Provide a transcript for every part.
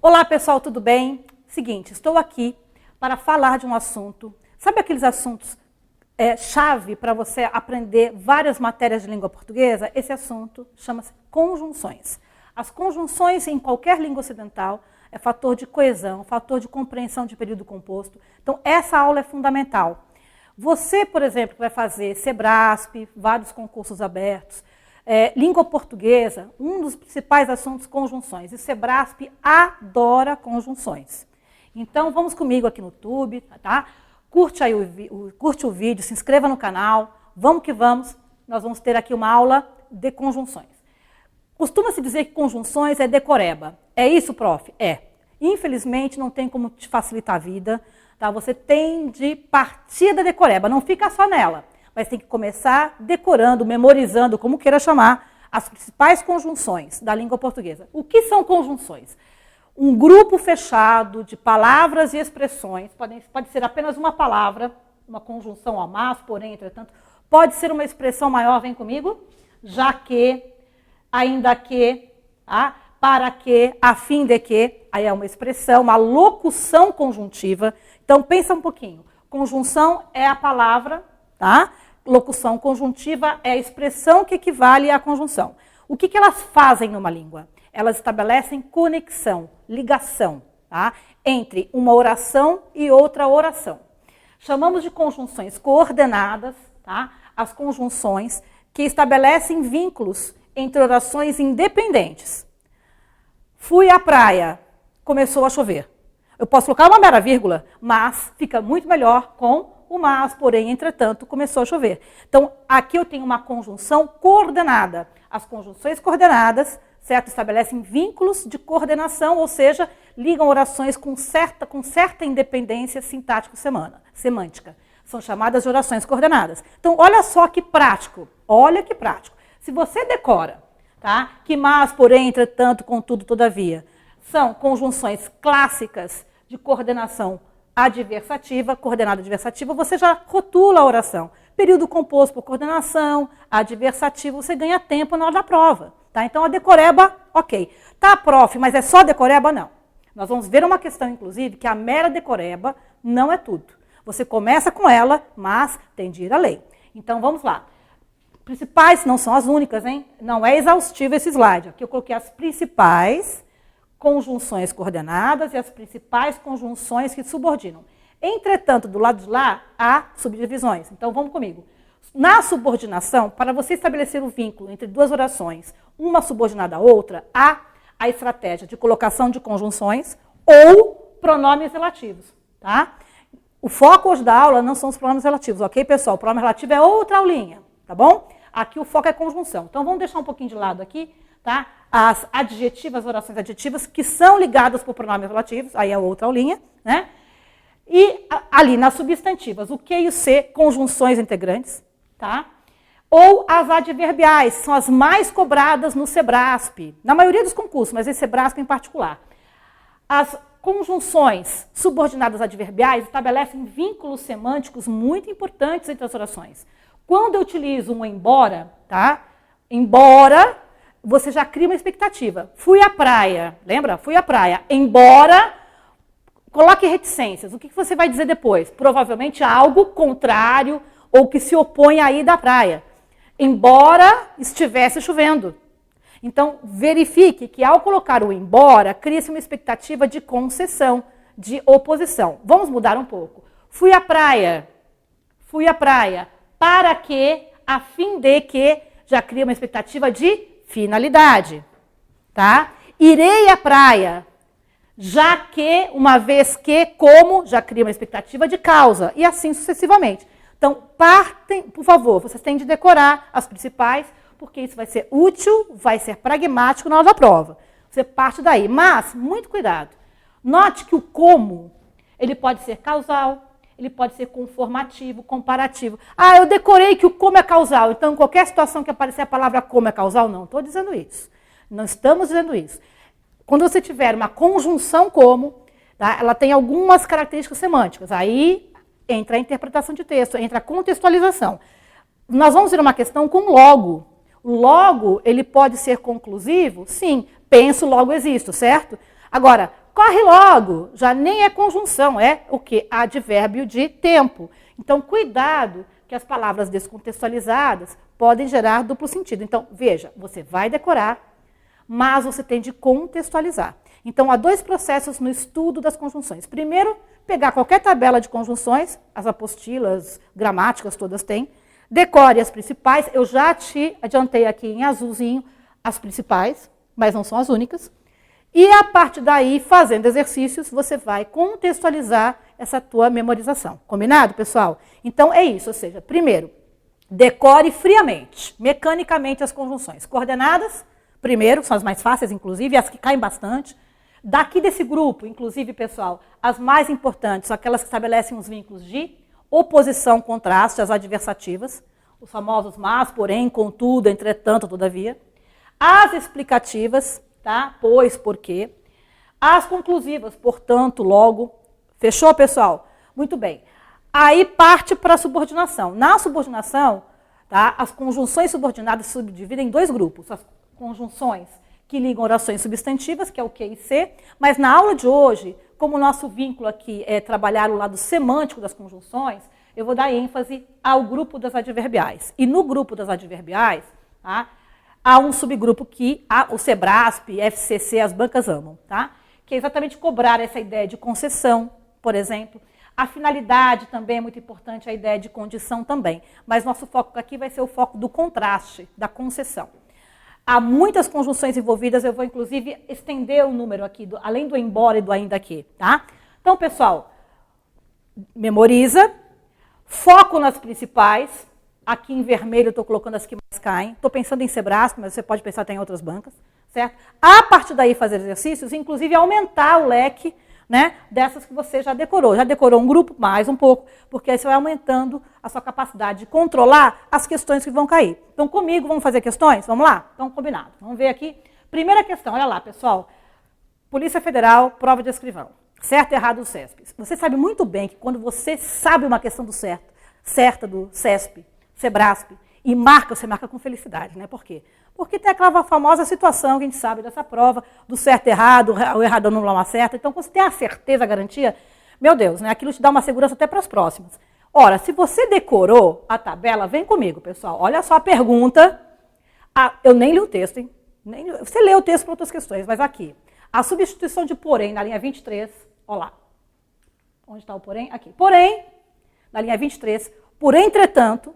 Olá pessoal, tudo bem? Seguinte, estou aqui para falar de um assunto. Sabe aqueles assuntos chave para você aprender várias matérias de língua portuguesa? Esse assunto chama-se conjunções. As conjunções em qualquer língua ocidental é fator de coesão, fator de compreensão de período composto. Então essa aula é fundamental. Você, por exemplo, que vai fazer Sebrasp, vários concursos abertos, língua portuguesa, um dos principais assuntos, conjunções. E Sebrasp adora conjunções. Então, vamos comigo aqui no YouTube, tá? Curte aí curte o vídeo, se inscreva no canal. Vamos que vamos. Nós vamos ter aqui uma aula de conjunções. Costuma-se dizer que conjunções é decoreba. É isso, prof? É. Infelizmente, não tem como te facilitar a vida. Tá? Você tem de partir da decoreba, não fica só nela. Mas tem que começar decorando, memorizando, como queira chamar, as principais conjunções da língua portuguesa. O que são conjunções? Um grupo fechado de palavras e expressões, pode ser apenas uma palavra, uma conjunção a mas, porém, entretanto, pode ser uma expressão maior, vem comigo, já que, ainda que, tá? Para que, a fim de que, aí é uma expressão, uma locução conjuntiva. Então, pensa um pouquinho. Conjunção é a palavra, tá? Locução conjuntiva é a expressão que equivale à conjunção. O que elas fazem numa língua? Elas estabelecem conexão, ligação, tá? Entre uma oração e outra oração. Chamamos de conjunções coordenadas, tá? As conjunções que estabelecem vínculos entre orações independentes. Fui à praia, começou a chover. Eu posso colocar uma mera vírgula, mas fica muito melhor com o mas, porém, entretanto, começou a chover. Então, aqui eu tenho uma conjunção coordenada. As conjunções coordenadas, certo, estabelecem vínculos de coordenação, ou seja, ligam orações com certa independência sintático-semântica. São chamadas de orações coordenadas. Então, olha só que prático. Olha que prático. Se você decora, tá? Que mas, porém, entretanto, contudo, todavia, são conjunções clássicas de coordenação adversativa, coordenada adversativa, você já rotula a oração. Período composto por coordenação, adversativo, você ganha tempo na hora da prova. Tá? Então, a decoreba, ok. Tá, prof, mas é só decoreba? Não. Nós vamos ver uma questão, inclusive, que a mera decoreba não é tudo. Você começa com ela, mas tem de ir além. Então, vamos lá. Principais, não são as únicas, hein? Não é exaustivo esse slide. Aqui eu coloquei as principais conjunções coordenadas e as principais conjunções que subordinam. Entretanto, do lado de lá, há subdivisões. Então, vamos comigo. Na subordinação, para você estabelecer o vínculo entre duas orações, uma subordinada à outra, há a estratégia de colocação de conjunções ou pronomes relativos. Tá? O foco hoje da aula não são os pronomes relativos, ok, pessoal? O pronome relativo é outra aulinha, tá bom? Aqui o foco é conjunção. Então, vamos deixar um pouquinho de lado aqui, tá? As adjetivas, orações adjetivas, que são ligadas por pronomes relativos, aí é outra aulinha, né? E ali nas substantivas, o Q e o C, conjunções integrantes, tá? Ou as adverbiais, são as mais cobradas no Sebrasp, na maioria dos concursos, mas esse Sebrasp em particular. As conjunções subordinadas adverbiais estabelecem vínculos semânticos muito importantes entre as orações. Quando eu utilizo um embora, tá? Embora, você já cria uma expectativa. Fui à praia, lembra? Fui à praia. Embora, coloque reticências. O que você vai dizer depois? Provavelmente algo contrário ou que se opõe à ida à praia. Embora estivesse chovendo. Então, verifique que ao colocar o embora, cria-se uma expectativa de concessão, de oposição. Vamos mudar um pouco. Fui à praia. Fui à praia. Para que, a fim de que, já cria uma expectativa de finalidade, tá? Irei à praia, já que, uma vez que, como, já cria uma expectativa de causa, e assim sucessivamente. Então, partem, por favor, vocês têm de decorar as principais, porque isso vai ser útil, vai ser pragmático na hora da prova. Você parte daí, mas, muito cuidado. Note que o como, ele pode ser causal, ele pode ser conformativo, comparativo. Ah, eu decorei que o como é causal, então em qualquer situação que aparecer a palavra como é causal, não estou dizendo isso. Não estamos dizendo isso. Quando você tiver uma conjunção como, tá, ela tem algumas características semânticas. Aí entra a interpretação de texto, entra a contextualização. Nós vamos ver uma questão com logo. O logo, ele pode ser conclusivo? Sim. Penso, logo existo, certo? Agora, corre logo, já nem é conjunção, é o quê? Advérbio de tempo. Então, cuidado, que as palavras descontextualizadas podem gerar duplo sentido. Então, veja, você vai decorar, mas você tem de contextualizar. Então, há dois processos no estudo das conjunções. Primeiro, pegar qualquer tabela de conjunções, as apostilas, gramáticas, todas têm, decore as principais, eu já te adiantei aqui em azulzinho as principais, mas não são as únicas. E a partir daí, fazendo exercícios, você vai contextualizar essa tua memorização. Combinado, pessoal? Então, é isso. Ou seja, primeiro, decore friamente, mecanicamente as conjunções. Coordenadas, primeiro, são as mais fáceis, inclusive, as que caem bastante. Daqui desse grupo, inclusive, pessoal, as mais importantes são aquelas que estabelecem os vínculos de oposição, contraste, as adversativas, os famosos mas, porém, contudo, entretanto, todavia. As explicativas, tá? Pois, porque. As conclusivas, portanto, logo. Fechou, pessoal? Muito bem. Aí parte para a subordinação. Na subordinação, tá? As conjunções subordinadas se subdividem em dois grupos. As conjunções que ligam orações substantivas, que é o Q e C, mas na aula de hoje, como o nosso vínculo aqui é trabalhar o lado semântico das conjunções, eu vou dar ênfase ao grupo das adverbiais. E no grupo das adverbiais, tá, há um subgrupo que o Sebrasp, FCC, as bancas amam, tá? Que é exatamente cobrar essa ideia de concessão, por exemplo. A finalidade também é muito importante, a ideia de condição também. Mas nosso foco aqui vai ser o foco do contraste, da concessão. Há muitas conjunções envolvidas, eu vou inclusive estender o número aqui, além do embora e do ainda que, tá? Então, pessoal, memoriza, foco nas principais, aqui em vermelho eu estou colocando as que mais caem, estou pensando em Sebrasp, mas você pode pensar até em outras bancas, certo? A partir daí fazer exercícios, inclusive aumentar o leque, né, dessas que você já decorou um grupo, mais um pouco, porque aí você vai aumentando a sua capacidade de controlar as questões que vão cair. Então, comigo, vamos fazer questões? Vamos lá? Então, combinado. Vamos ver aqui. Primeira questão, olha lá, pessoal. Polícia Federal, prova de escrivão. Certo e errado do CESP. Você sabe muito bem que quando você sabe uma questão do certa do CESP, Sebrasp, e você marca com felicidade, né? Por quê? Porque tem aquela famosa situação que a gente sabe dessa prova, do certo e errado, o errado anular uma certa. Então, quando você tem a certeza, a garantia, meu Deus, né? Aquilo te dá uma segurança até para as próximas. Ora, se você decorou a tabela, vem comigo, pessoal. Olha só a pergunta. Eu nem li o texto, hein? Você lê o texto para outras questões, mas aqui. A substituição de porém na linha 23, olha lá. Onde está o porém? Aqui. Porém, na linha 23, por entretanto,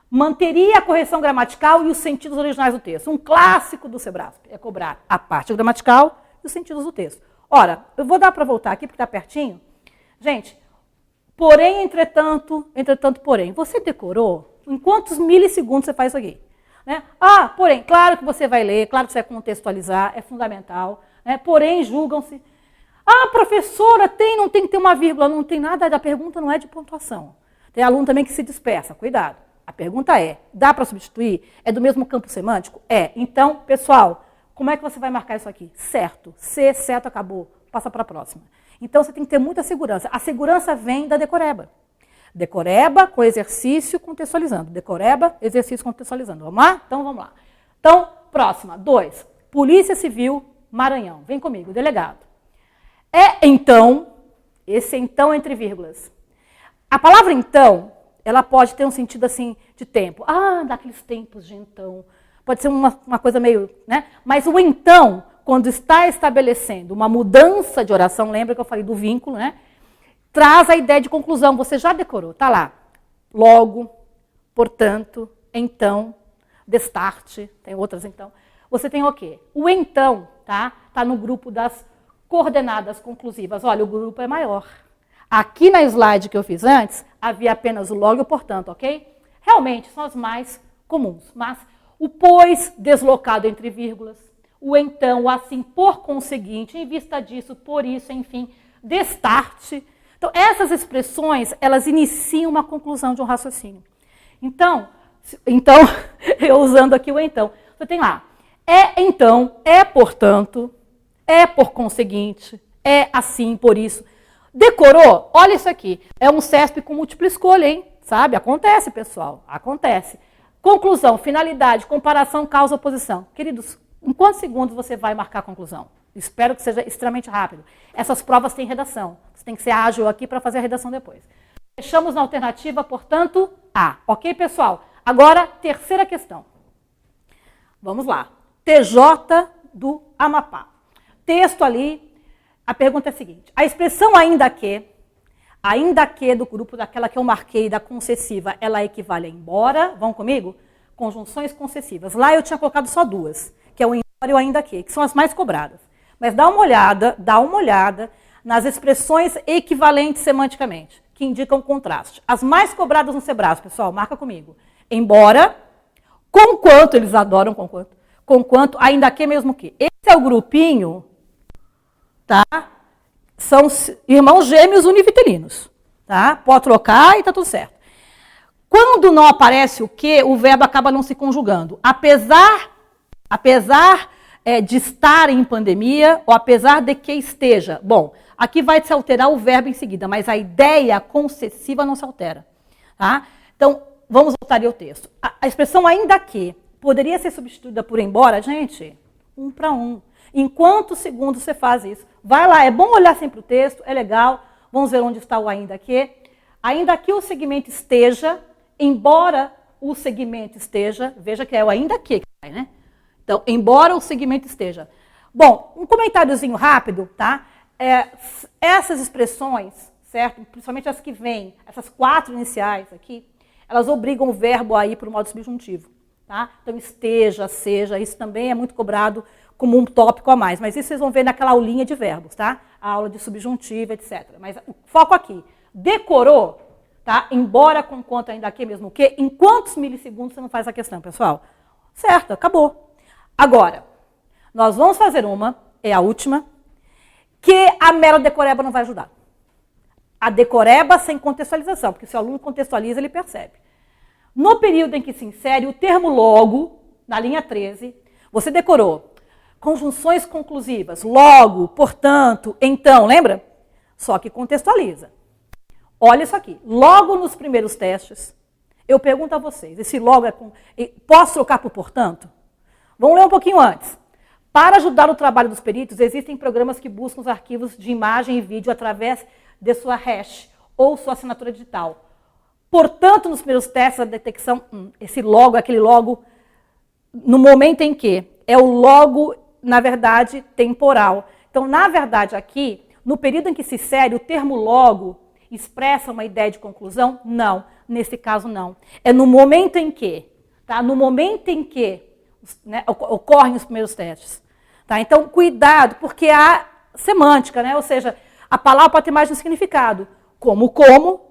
manteria a correção gramatical e os sentidos originais do texto. Um clássico do Sebrasp é cobrar a parte gramatical e os sentidos do texto. Ora, eu vou dar para voltar aqui, porque está pertinho. Gente, porém, entretanto, porém. Você decorou? Em quantos milissegundos você faz isso aqui? Né? Porém, claro que você vai ler, claro que você vai contextualizar, é fundamental. Né? Porém, julgam-se. Professora, não tem que ter uma vírgula, não tem nada, a pergunta não é de pontuação. Tem aluno também que se dispersa, cuidado. A pergunta é, dá para substituir? É do mesmo campo semântico? É. Então, pessoal, como é que você vai marcar isso aqui? Certo. C, certo, acabou. Passa para a próxima. Então, você tem que ter muita segurança. A segurança vem da decoreba. Decoreba com exercício contextualizando. Decoreba, exercício contextualizando. Vamos lá? Então, vamos lá. Então, próxima. 2. Polícia Civil, Maranhão. Vem comigo, delegado. Então, esse então entre vírgulas. A palavra então, ela pode ter um sentido assim de tempo. Daqueles tempos de então. Pode ser uma coisa meio, né? Mas o então, quando está estabelecendo uma mudança de oração, lembra que eu falei do vínculo, né? Traz a ideia de conclusão. Você já decorou, tá lá. Logo, portanto, então, destarte, tem outras então. Você tem o quê? O então, tá? Tá no grupo das coordenadas conclusivas. Olha, o grupo é maior. Aqui na slide que eu fiz antes, havia apenas o logo e o portanto, ok? Realmente, são as mais comuns. Mas o pois, deslocado entre vírgulas, o então, o assim, por conseguinte, em vista disso, por isso, enfim, destarte. Então, essas expressões, elas iniciam uma conclusão de um raciocínio. Então eu usando aqui o então, você tem lá, então, portanto, por conseguinte, assim, por isso. Decorou? Olha isso aqui. É um CESP com múltipla escolha, hein? Sabe? Acontece, pessoal. Acontece. Conclusão, finalidade, comparação, causa, oposição. Queridos, em quantos segundos você vai marcar a conclusão? Espero que seja extremamente rápido. Essas provas têm redação. Você tem que ser ágil aqui para fazer a redação depois. Fechamos na alternativa, portanto, A. Ok, pessoal? Agora, terceira questão. Vamos lá. TJ do Amapá. Texto ali, a pergunta é a seguinte. A expressão ainda que do grupo daquela que eu marquei da concessiva, ela equivale a embora. Vão comigo? Conjunções concessivas. Lá eu tinha colocado só duas, que é o embora e o ainda que são as mais cobradas. Mas dá uma olhada nas expressões equivalentes semanticamente, que indicam contraste. As mais cobradas no Sebrasp, pessoal, marca comigo. Embora, com quanto, eles adoram com quanto, ainda que mesmo que. Esse é o grupinho, tá? São irmãos gêmeos univitelinos, tá? Pode trocar e tá tudo certo. Quando não aparece o que, o verbo acaba não se conjugando. Apesar de estar em pandemia, ou apesar de que esteja. Bom, aqui vai se alterar o verbo em seguida, mas a ideia concessiva não se altera. Tá? Então, vamos voltar ao texto. A expressão ainda que poderia ser substituída por embora, gente, 1 para 1. Em quantos segundos você faz isso? Vai lá, é bom olhar sempre o texto, é legal. Vamos ver onde está o ainda que. Ainda que o segmento esteja, embora o segmento esteja, veja que é o ainda que vai, né? Então, embora o segmento esteja. Bom, um comentáriozinho rápido, tá? Essas expressões, certo? Principalmente as que vêm, essas 4 iniciais aqui, elas obrigam o verbo a ir para o modo subjuntivo, tá? Então, esteja, seja, isso também é muito cobrado como um tópico a mais. Mas isso vocês vão ver naquela aulinha de verbos, tá? A aula de subjuntivo, etc. Mas o foco aqui. Decorou, tá? Embora, com quanto, ainda que, mesmo que, em quantos milissegundos você não faz a questão, pessoal? Certo, acabou. Agora, nós vamos fazer uma, é a última, que a mera decoreba não vai ajudar. A decoreba sem contextualização, porque se o aluno contextualiza, ele percebe. No período em que se insere o termo logo, na linha 13, você decorou conjunções conclusivas, logo, portanto, então, lembra? Só que contextualiza. Olha isso aqui, logo nos primeiros testes, eu pergunto a vocês, esse logo é com... Posso trocar por portanto? Vamos ler um pouquinho antes. Para ajudar o trabalho dos peritos, existem programas que buscam os arquivos de imagem e vídeo através de sua hash ou sua assinatura digital. Portanto, nos primeiros testes da detecção, esse logo, aquele logo, no momento em que é o logo, na verdade, temporal. Então, na verdade, aqui, no período em que se insere, o termo logo expressa uma ideia de conclusão? Não, nesse caso não. É no momento em que, tá? No momento em que, né, ocorrem os primeiros testes. Tá? Então, cuidado, porque há semântica, né? Ou seja, a palavra pode ter mais de um significado. Como,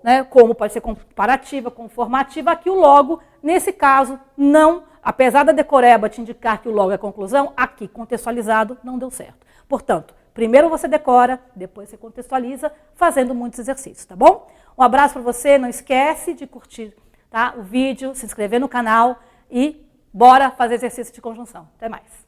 né? Como pode ser comparativa, conformativa, aqui o logo, nesse caso, não, apesar da decoreba te indicar que o logo é conclusão, aqui, contextualizado, não deu certo. Portanto, primeiro você decora, depois você contextualiza, fazendo muitos exercícios, tá bom? Um abraço para você, não esquece de curtir, tá, o vídeo, se inscrever no canal e bora fazer exercício de conjunção. Até mais.